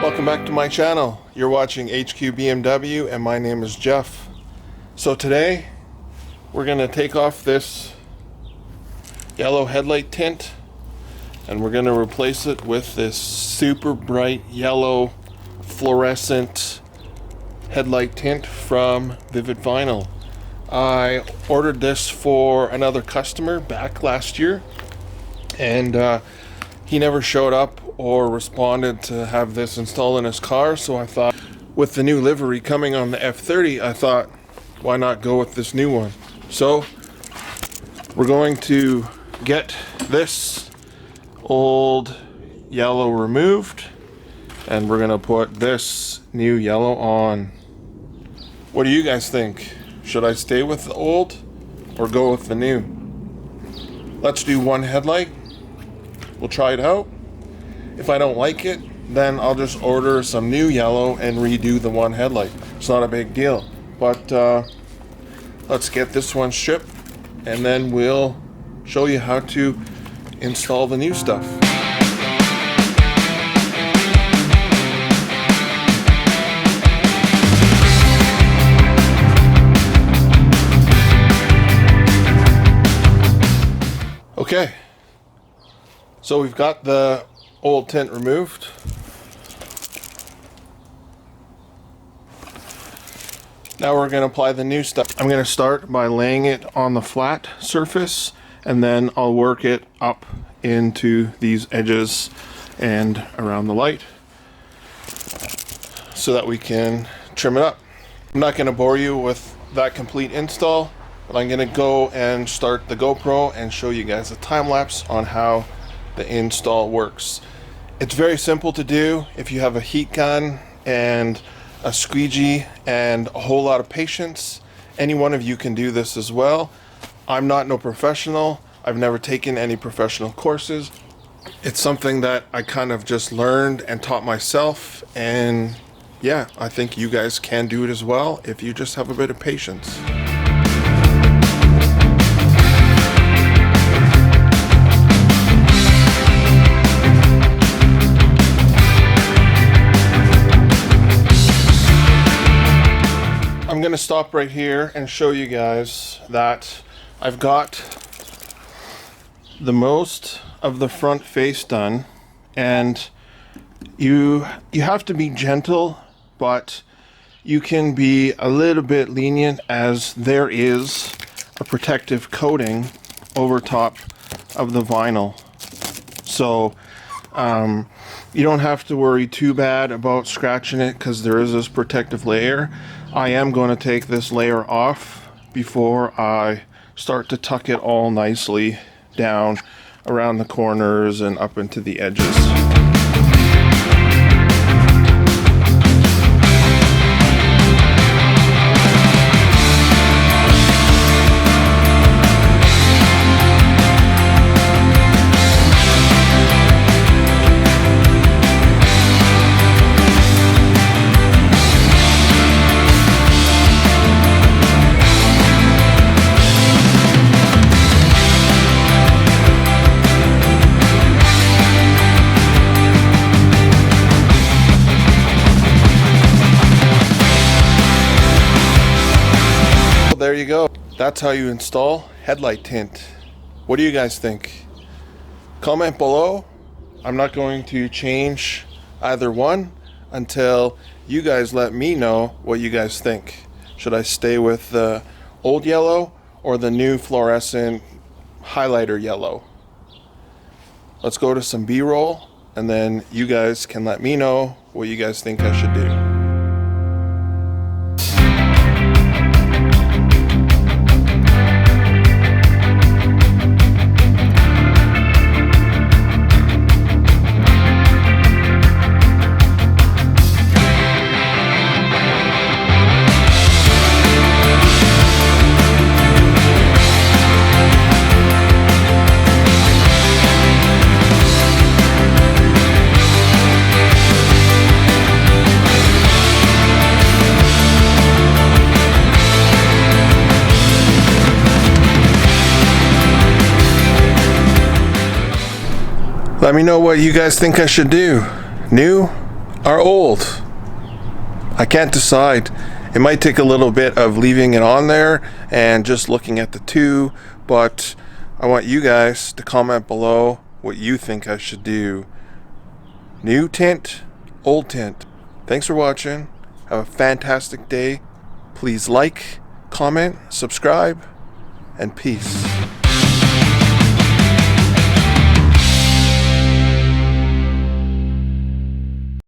Welcome back to my channel. You're watching HQ BMW and my name is Jeff. So today we're going to take off this yellow headlight tint and we're going to replace it with this super bright yellow fluorescent headlight tint from Vivid Vinyl. I ordered this for another customer back last year and he never showed up or responded to have this installed in his car, so I thought with the new livery coming on the F30, I thought why not go with this new one. So we're going to get this old yellow removed and we're gonna put this new yellow on. What do you guys think? Should I stay with the old or go with the new? Let's do one headlight. We'll try it out. If I don't like it, then I'll just order some new yellow and redo the one headlight. It's not a big deal. But let's get this one shipped and then we'll show you how to install the new stuff. Okay, so we've got the old tint removed. Now we're going to apply the new stuff. I'm going to start by laying it on the flat surface and then I'll work it up into these edges and around the light so that we can trim it up. I'm not going to bore you with that complete install, but I'm going to go and start the GoPro and show you guys a time lapse on how the install works. It's very simple to do. If you have a heat gun and a squeegee and a whole lot of patience, any one of you can do this as well. I'm not no professional. I've never taken any professional courses. It's something that I kind of just learned and taught myself, and yeah, I think you guys can do it as well if you just have a bit of patience. I'm going to stop right here and show you guys that I've got the most of the front face done, and you have to be gentle, but you can be a little bit lenient as there is a protective coating over top of the vinyl. So you don't have to worry too bad about scratching it because there is this protective layer. I am going to take this layer off before I start to tuck it all nicely down around the corners and up into the edges. There you go. That's how you install headlight tint. What do you guys think? Comment below. I'm not going to change either one until you guys let me know what you guys think. Should I stay with the old yellow or the new fluorescent highlighter yellow? Let's go to some B-roll and then you guys can let me know what you guys think I should do. Let me know what you guys think I should do. New are old. I can't decide. It might take a little bit of leaving it on there and just looking at the two, but I want you guys to comment below what you think I should do. New tint, old tint. Thanks for watching. Have a fantastic day. Please like, comment, subscribe, and peace.